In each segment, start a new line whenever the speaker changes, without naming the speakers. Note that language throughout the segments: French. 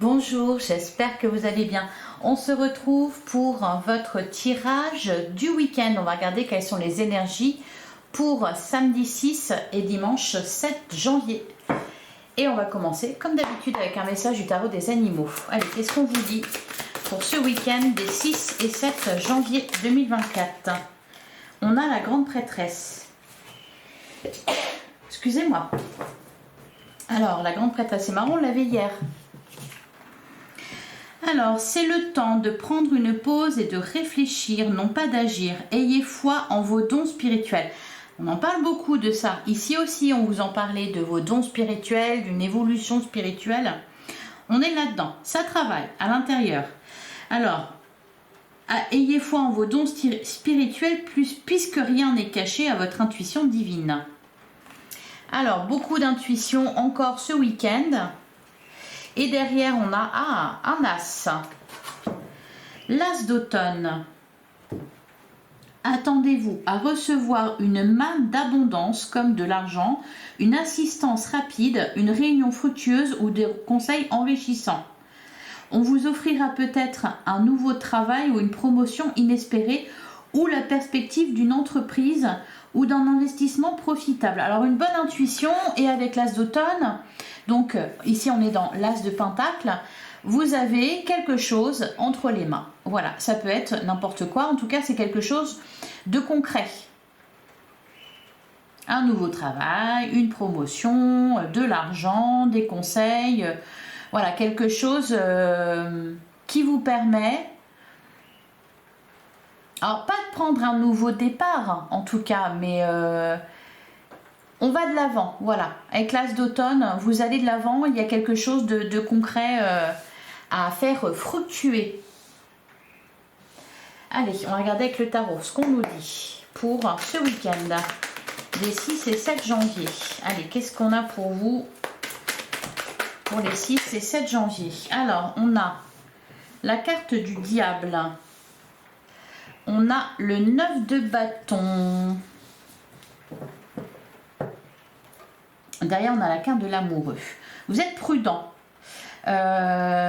Bonjour, j'espère que vous allez bien. On se retrouve pour votre tirage du week-end. On va regarder quelles sont les énergies pour samedi 6 et dimanche 7 janvier. Et on va commencer comme d'habitude avec un message du tarot des animaux. Allez, qu'est-ce qu'on vous dit pour ce week-end des 6 et 7 janvier 2024? On a la grande prêtresse. Excusez-moi. Alors, la grande prêtresse, c'est marrant, on l'avait hier. Alors, c'est le temps de prendre une pause et de réfléchir, non pas d'agir. Ayez foi en vos dons spirituels. On en parle beaucoup de ça. Ici aussi, on vous en parlait de vos dons spirituels, d'une évolution spirituelle. On est là-dedans. Ça travaille à l'intérieur. Alors, ayez foi en vos dons spirituels, puisque rien n'est caché à votre intuition divine. Alors, beaucoup d'intuition encore ce week-end. Et derrière, on a un as. L'as d'automne. Attendez-vous à recevoir une manne d'abondance comme de l'argent, une assistance rapide, une réunion fructueuse ou des conseils enrichissants. On vous offrira peut-être un nouveau travail ou une promotion inespérée ou la perspective d'une entreprise ou d'un investissement profitable. Alors une bonne intuition et avec l'as d'automne, donc ici on est dans l'as de pentacle, vous avez quelque chose entre les mains. Voilà, ça peut être n'importe quoi, en tout cas c'est quelque chose de concret. Un nouveau travail, une promotion, de l'argent, des conseils, voilà, quelque chose qui vous permet... Alors, pas de prendre un nouveau départ, en tout cas, mais on va de l'avant, voilà. Avec l'as d'automne, vous allez de l'avant, il y a quelque chose de concret à faire fructuer. Allez, on va regarder avec le tarot ce qu'on nous dit pour ce week-end des 6 et 7 janvier. Allez, qu'est-ce qu'on a pour vous pour les 6 et 7 janvier? Alors, on a la carte du diable. On a le 9 de bâton. Derrière, on a la carte de l'amoureux. Vous êtes prudent. Alors,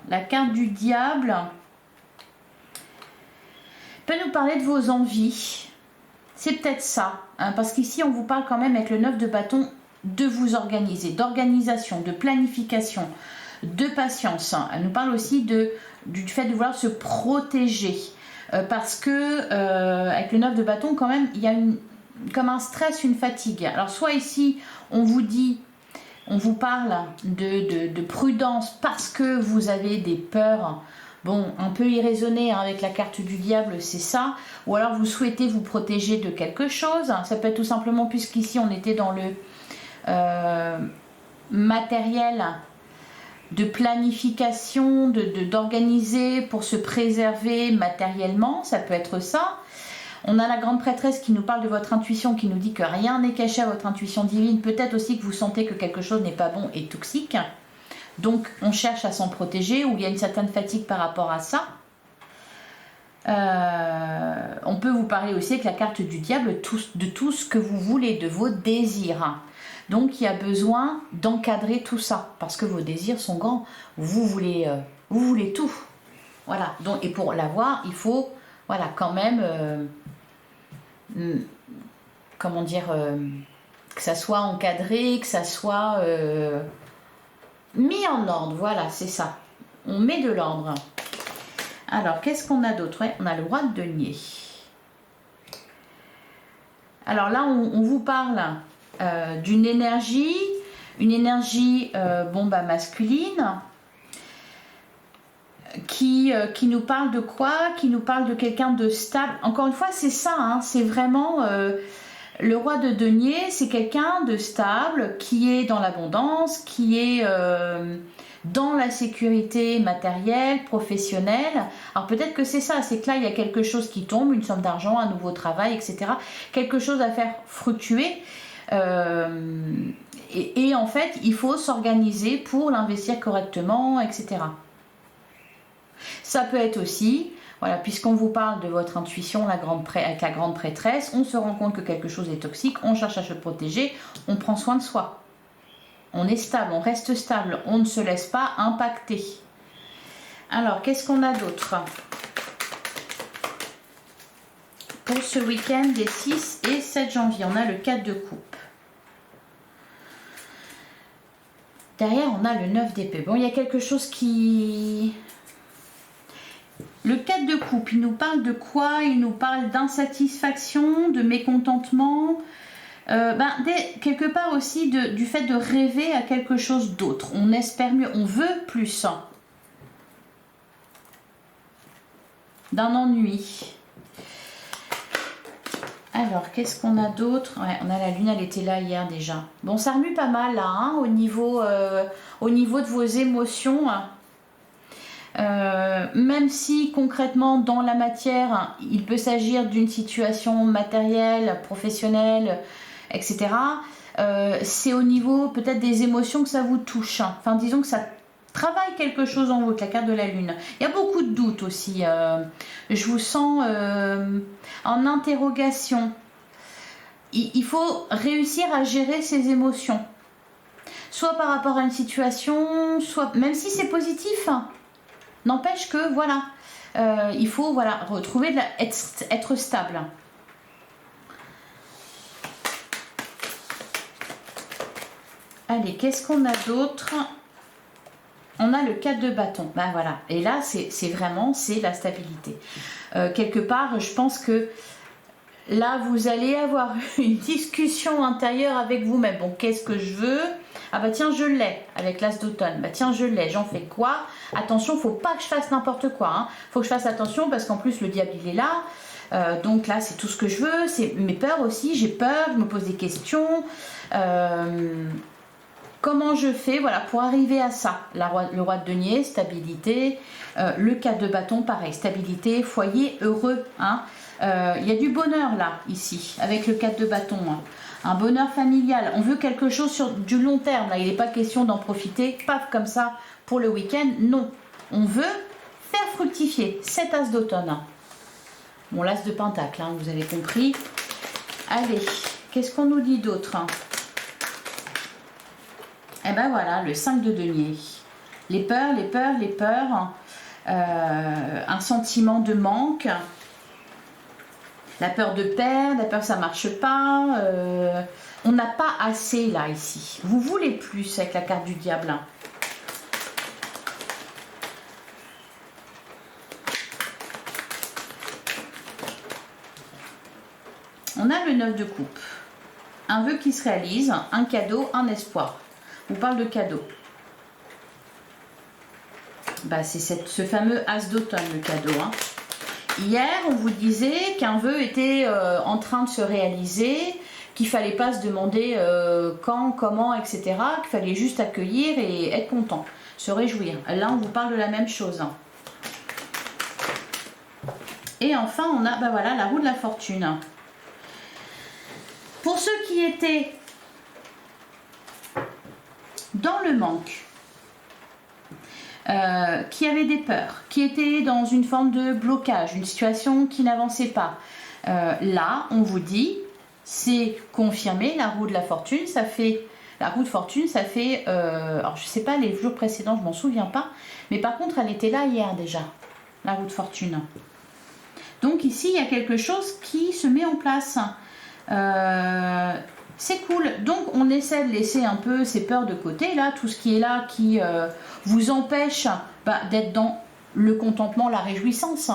la carte du diable peut nous parler de vos envies. C'est peut-être ça. Hein, parce qu'ici, on vous parle quand même avec le 9 de bâton de vous organiser, d'organisation, de planification, de patience. Elle nous parle aussi du fait de vouloir se protéger. Parce que avec le 9 de bâton, quand même, il y a comme un stress, une fatigue. Alors, soit ici, on vous parle de prudence parce que vous avez des peurs, bon, un peu irraisonnées, hein, avec la carte du diable, c'est ça. Ou alors, vous souhaitez vous protéger de quelque chose. Ça peut être tout simplement, puisqu'ici, on était dans le matériel, de planification, d'organiser pour se préserver matériellement, ça peut être ça. On a la grande prêtresse qui nous parle de votre intuition, qui nous dit que rien n'est caché à votre intuition divine. Peut-être aussi que vous sentez que quelque chose n'est pas bon et toxique. Donc, on cherche à s'en protéger, ou il y a une certaine fatigue par rapport à ça. On peut vous parler aussi avec la carte du diable de tout ce que vous voulez, de vos désirs. Donc, il y a besoin d'encadrer tout ça, parce que vos désirs sont grands. Vous voulez tout. Voilà. Donc, et pour l'avoir, il faut, voilà, quand même, comment dire, que ça soit encadré, que ça soit mis en ordre. Voilà, c'est ça. On met de l'ordre. Alors, qu'est-ce qu'on a d'autre? Ouais, on a le roi de denier. Alors là, on vous parle d'une énergie, masculine, qui nous parle de quoi? Qui nous parle de quelqu'un de stable. Encore une fois, c'est ça, hein, c'est vraiment le roi de denier, c'est quelqu'un de stable, qui est dans l'abondance, qui est dans la sécurité matérielle, professionnelle. Alors peut-être que c'est ça, c'est que là il y a quelque chose qui tombe, une somme d'argent, un nouveau travail, etc. Quelque chose à faire fructuer. Et en fait, il faut s'organiser pour l'investir correctement, etc. Ça peut être aussi, voilà, puisqu'on vous parle de votre intuition, avec la grande prêtresse, on se rend compte que quelque chose est toxique, on cherche à se protéger, on prend soin de soi. On est stable, on reste stable, on ne se laisse pas impacter. Alors, qu'est-ce qu'on a d'autre pour ce week-end des 6 et 7 janvier? On a le 4 de coupe. Derrière, on a le 9 d'épée. Bon, il y a quelque chose qui... Le 4 de coupe, il nous parle de quoi? Il nous parle d'insatisfaction, de mécontentement, quelque part aussi du fait de rêver à quelque chose d'autre. On espère mieux, on veut plus. D'un ennui. Alors, qu'est-ce qu'on a d'autre? Ouais, on a la lune, elle était là hier déjà. Bon, ça remue pas mal là, hein, au niveau de vos émotions. Même si concrètement dans la matière il peut s'agir d'une situation matérielle, professionnelle, etc. C'est au niveau peut-être des émotions que ça vous touche. Enfin, disons que ça travaille quelque chose en vous, avec la carte de la lune. Il y a beaucoup de doutes aussi. Je vous sens en interrogation. Il faut réussir à gérer ses émotions. Soit par rapport à une situation, soit même si c'est positif. N'empêche que voilà, il faut retrouver être stable. Allez, qu'est-ce qu'on a d'autre? On a le 4 de bâton. Ben voilà. Et là, c'est vraiment la stabilité. Quelque part, je pense que là, vous allez avoir une discussion intérieure avec vous-même. Bon, qu'est-ce que je veux? Ah bah tiens, je l'ai avec l'as d'automne. Bah tiens, je l'ai. J'en fais quoi? Attention, faut pas que je fasse n'importe quoi. Hein. Faut que je fasse attention parce qu'en plus, le diable, il est là. Donc là, c'est tout ce que je veux. C'est mes peurs aussi. J'ai peur, je me pose des questions. Comment je fais pour arriver à ça? Le roi de denier, stabilité. Le 4 de bâton, pareil. Stabilité, foyer, heureux. Hein. Il y a du bonheur là, ici, avec le 4 de bâton. Hein. Un bonheur familial. On veut quelque chose sur du long terme. Là, il n'est pas question d'en profiter, paf, comme ça, pour le week-end. Non. On veut faire fructifier cet as d'automne. Bon, l'as de pentacle, hein, vous avez compris. Allez, qu'est-ce qu'on nous dit d'autre? Eh ben voilà, le 5 de denier. Les peurs, les peurs, les peurs. Un sentiment de manque. La peur de perdre, la peur que ça ne marche pas. On n'a pas assez là, ici. Vous voulez plus avec la carte du diable. On a le 9 de coupe. Un vœu qui se réalise, un cadeau, un espoir. On parle de cadeau. Bah, c'est ce fameux as d'automne, le cadeau. Hein. Hier, on vous disait qu'un vœu était en train de se réaliser, qu'il ne fallait pas se demander quand, comment, etc. Qu'il fallait juste accueillir et être content, se réjouir. Là, on vous parle de la même chose. Et enfin, on a la roue de la fortune. Pour ceux qui étaient dans le manque, qui avaient des peurs, qui étaient dans une forme de blocage, une situation qui n'avançait pas, là, on vous dit, c'est confirmé, la roue de la fortune, ça fait... La roue de fortune, ça fait... alors, je ne sais pas, les jours précédents, je ne m'en souviens pas, mais par contre, elle était là hier déjà, la roue de fortune. Donc ici, il y a quelque chose qui se met en place. C'est cool. Donc, on essaie de laisser un peu ces peurs de côté, là, tout ce qui est là, qui vous empêche d'être dans le contentement, la réjouissance.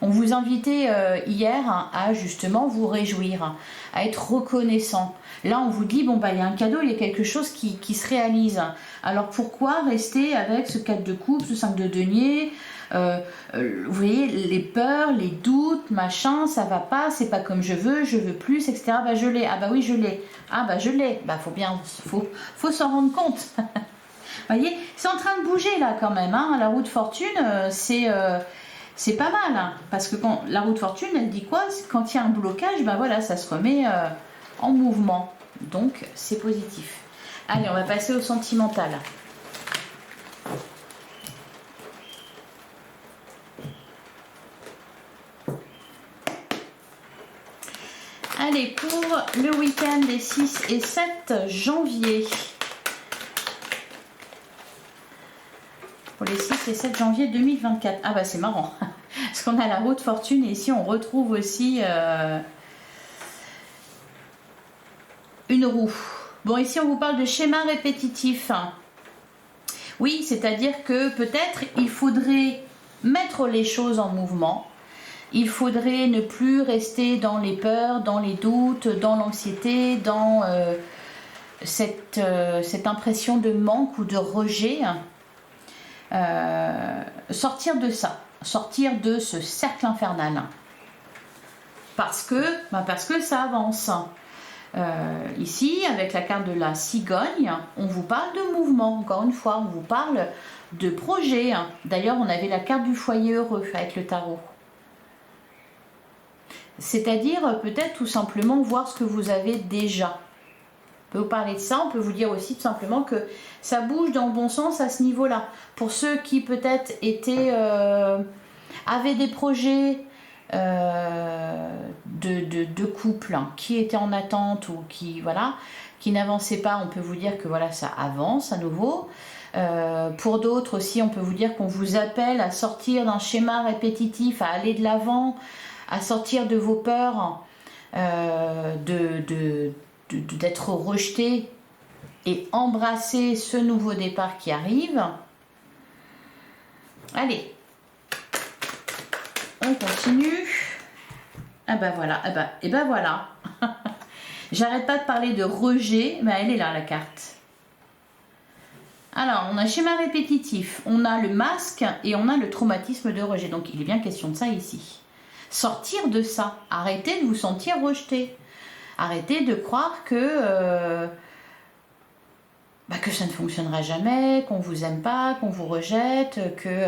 On vous invitait hier à justement vous réjouir, à être reconnaissant. Là, on vous dit, il y a un cadeau, il y a quelque chose qui se réalise. Alors, pourquoi rester avec ce 4 de coupe, ce 5 de denier vous voyez, les peurs, les doutes, machin, ça va pas, c'est pas comme je veux plus, etc. Je l'ai. Ah bah oui, je l'ai. Ah bah je l'ai. Faut s'en rendre compte. Vous voyez, c'est en train de bouger là quand même. Hein. La roue de fortune, c'est pas mal. Hein, parce que quand la roue de fortune, elle dit quoi? Quand il y a un blocage, ça se remet en mouvement. Donc, c'est positif. Allez, on va passer au sentimental. Allez, pour le week-end des 6 et 7 janvier, pour les 6 et 7 janvier 2024. Ah bah c'est marrant, parce qu'on a la roue de fortune et ici on retrouve aussi une roue. Bon, ici on vous parle de schéma répétitif. Oui, c'est-à-dire que peut-être il faudrait mettre les choses en mouvement. Il faudrait ne plus rester dans les peurs, dans les doutes, dans l'anxiété, dans cette impression de manque ou de rejet. Sortir de ça, sortir de ce cercle infernal. Parce que ça avance. Ici, avec la carte de la cigogne, on vous parle de mouvement, encore une fois, on vous parle de projet. D'ailleurs, on avait la carte du foyer heureux avec le tarot. C'est-à-dire peut-être tout simplement voir ce que vous avez déjà. On peut vous parler de ça, on peut vous dire aussi tout simplement que ça bouge dans le bon sens à ce niveau-là. Pour ceux qui peut-être avaient des projets de couple qui étaient en attente ou qui n'avançaient pas, on peut vous dire que voilà, ça avance à nouveau. Pour d'autres aussi, on peut vous dire qu'on vous appelle à sortir d'un schéma répétitif, à aller de l'avant, à sortir de vos peurs, d'être rejeté et embrasser ce nouveau départ qui arrive. Allez, on continue. Ah ben voilà, et ben voilà. J'arrête pas de parler de rejet, mais elle est là la carte. Alors, on a schéma répétitif, on a le masque et on a le traumatisme de rejet. Donc, il est bien question de ça ici. Sortir de ça, arrêtez de vous sentir rejeté. Arrêtez de croire que ça ne fonctionnera jamais, qu'on vous aime pas, qu'on vous rejette, que...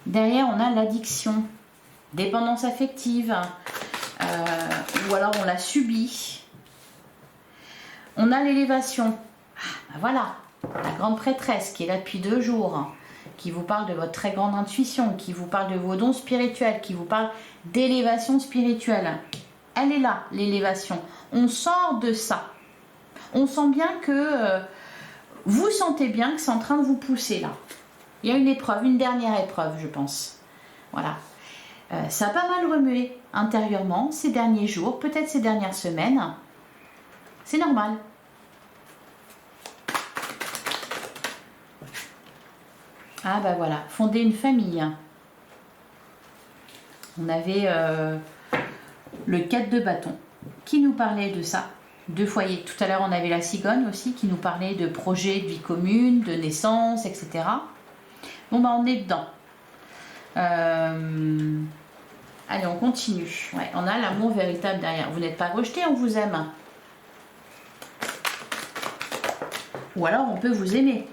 Derrière, on a l'addiction, dépendance affective, ou alors on l'a subi. On a l'élévation. Ah, ben voilà, la grande prêtresse qui est là depuis 2 jours, qui vous parle de votre très grande intuition, qui vous parle de vos dons spirituels, qui vous parle d'élévation spirituelle. Elle est là, l'élévation. On sort de ça. On sent bien que vous sentez bien que c'est en train de vous pousser là. Il y a une épreuve, une dernière épreuve, je pense. Voilà. Ça a pas mal remué intérieurement ces derniers jours, peut-être ces dernières semaines. C'est normal. Ah bah voilà, fonder une famille. On avait le 4 de bâton qui nous parlait de ça, de foyer. Tout à l'heure, on avait la cigogne aussi qui nous parlait de projets de vie commune, de naissance, etc. Bon bah on est dedans. Allez, on continue. Ouais, on a l'amour véritable derrière. Vous n'êtes pas rejeté, on vous aime. Ou alors on peut vous aimer.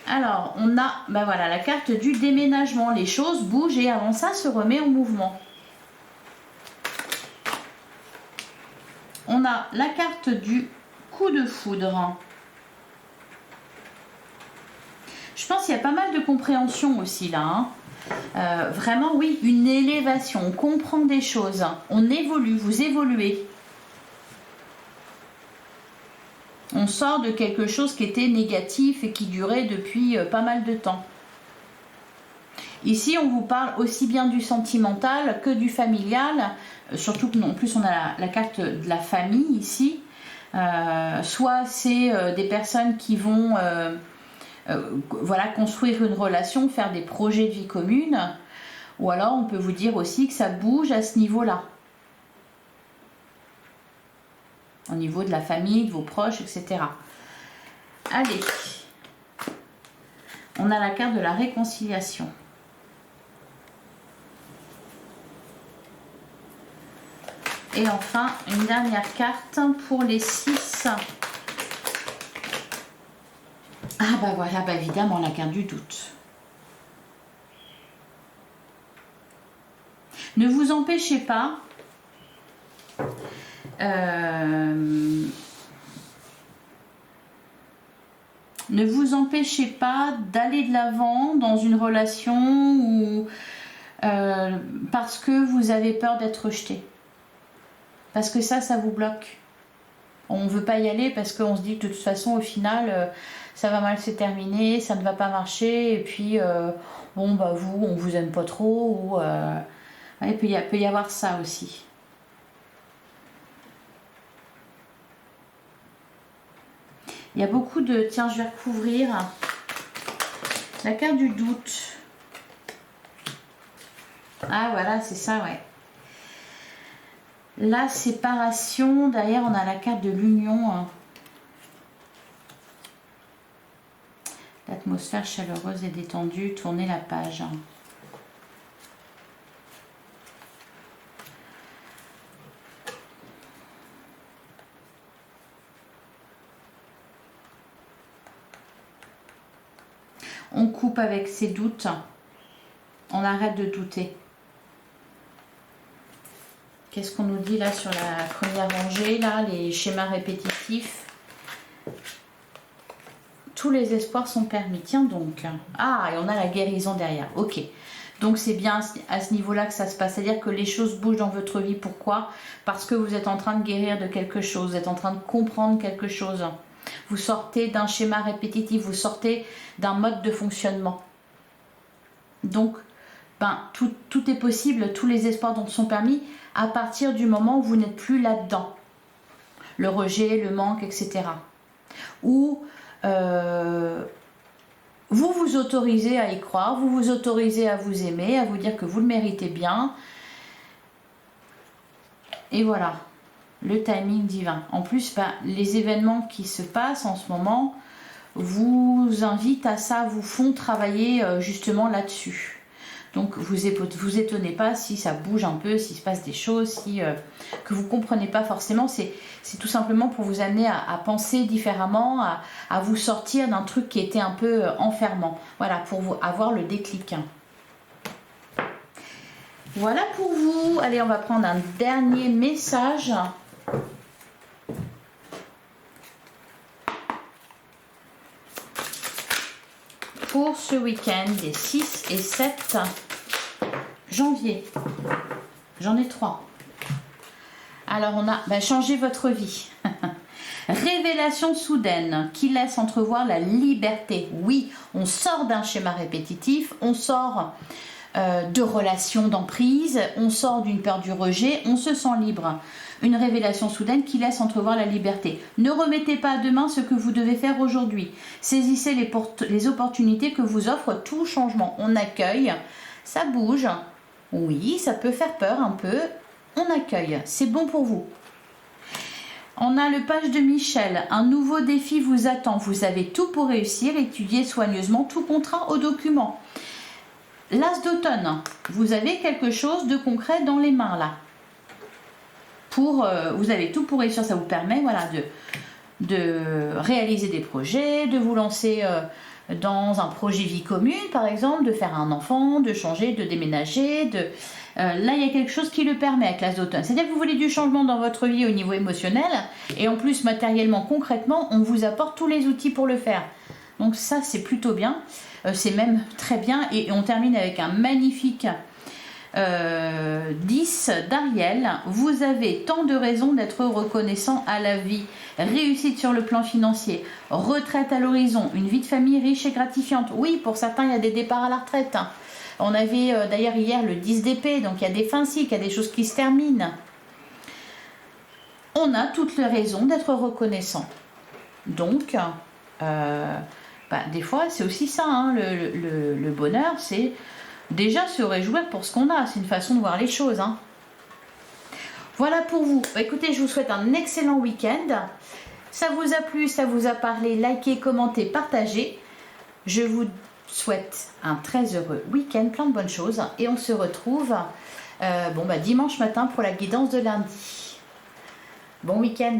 Alors, on a ben voilà, la carte du déménagement. Les choses bougent et avant ça se remet en mouvement. On a la carte du coup de foudre. Je pense qu'il y a pas mal de compréhension aussi là. Vraiment, oui, une élévation. On comprend des choses. On évolue, vous évoluez. On sort de quelque chose qui était négatif et qui durait depuis pas mal de temps. Ici, on vous parle aussi bien du sentimental que du familial. Surtout que, en plus, on a la carte de la famille ici. Soit c'est des personnes qui vont voilà, construire une relation, faire des projets de vie commune. Ou alors, on peut vous dire aussi que ça bouge à ce niveau-là. Au niveau de la famille, de vos proches, etc. Allez, on a la carte de la réconciliation. Et enfin, une dernière carte pour les 6. Ah bah voilà, bah évidemment, la carte du doute. Ne vous empêchez pas ne vous empêchez pas d'aller de l'avant dans une relation ou parce que vous avez peur d'être rejeté. Parce que ça vous bloque. On ne veut pas y aller parce qu'on se dit que de toute façon, au final, ça va mal se terminer, ça ne va pas marcher. Et puis, bon, bah vous, on vous aime pas trop. Ou, ouais, il peut y avoir ça aussi. Il y a beaucoup de... Tiens, je vais recouvrir la carte du doute. Ah, voilà, c'est ça, ouais. La séparation, derrière, on a la carte de l'union. L'atmosphère chaleureuse et détendue, tournez la page. On coupe avec ses doutes. On arrête de douter. Qu'est-ce qu'on nous dit là sur la première rangée, là, les schémas répétitifs? Tous les espoirs sont permis. Tiens donc. Ah, et on a la guérison derrière. Ok. Donc c'est bien à ce niveau-là que ça se passe. C'est-à-dire que les choses bougent dans votre vie. Pourquoi? Parce que vous êtes en train de guérir de quelque chose. Vous êtes en train de comprendre quelque chose. Vous sortez d'un schéma répétitif. Vous sortez d'un mode de fonctionnement. Donc, ben, tout est possible. Tous les espoirs dont sont permis à partir du moment où vous n'êtes plus là-dedans. Le rejet, le manque, etc. Ou vous vous autorisez à y croire, vous vous autorisez à vous aimer, à vous dire que vous le méritez bien. Et voilà, le timing divin. En plus, ben, les événements qui se passent en ce moment vous invitent à ça, vous font travailler justement là-dessus. Donc vous étonnez pas si ça bouge un peu, s'il se passe des choses, que vous ne comprenez pas forcément. C'est tout simplement pour vous amener à penser différemment, à vous sortir d'un truc qui était un peu enfermant. Voilà, pour vous avoir le déclic. Voilà pour vous. Allez, on va prendre un dernier message. Pour ce week-end des 6 et 7 janvier. J'en ai 3. Alors on a changé votre vie. Révélation soudaine qui laisse entrevoir la liberté. Oui, on sort d'un schéma répétitif, on sort de relations d'emprise, on sort d'une peur du rejet, on se sent libre. Une révélation soudaine qui laisse entrevoir la liberté. Ne remettez pas à demain ce que vous devez faire aujourd'hui. Saisissez les opportunités que vous offre tout changement. On accueille, ça bouge. Oui, ça peut faire peur un peu. On accueille, c'est bon pour vous. On a le page de Michel. Un nouveau défi vous attend. Vous avez tout pour réussir. Étudiez soigneusement tout contraint au document. L'As d'automne. Vous avez quelque chose de concret dans les mains là. Vous avez tout pour réussir, ça vous permet voilà, de réaliser des projets, de vous lancer dans un projet vie commune par exemple, de faire un enfant, de changer, de déménager. Là il y a quelque chose qui le permet avec l'As d'automne. C'est-à-dire que vous voulez du changement dans votre vie au niveau émotionnel et en plus matériellement, concrètement, on vous apporte tous les outils pour le faire. Donc ça c'est plutôt bien, c'est même très bien et on termine avec un magnifique 10 d'Ariel. Vous avez tant de raisons d'être reconnaissant à la vie. Réussite sur le plan financier, retraite à l'horizon, une vie de famille riche et gratifiante. Oui, pour certains il y a des départs à la retraite. On avait d'ailleurs hier le 10 d'épée, donc il y a des fins de cycle, il y a des choses qui se terminent. On a toutes les raisons d'être reconnaissant. Donc des fois c'est aussi ça, hein, le bonheur, c'est déjà se réjouir pour ce qu'on a, c'est une façon de voir les choses. Hein. Voilà pour vous. Écoutez, je vous souhaite un excellent week-end. Ça vous a plu, ça vous a parlé, likez, commentez, partagez. Je vous souhaite un très heureux week-end, plein de bonnes choses. Et on se retrouve dimanche matin pour la guidance de lundi. Bon week-end.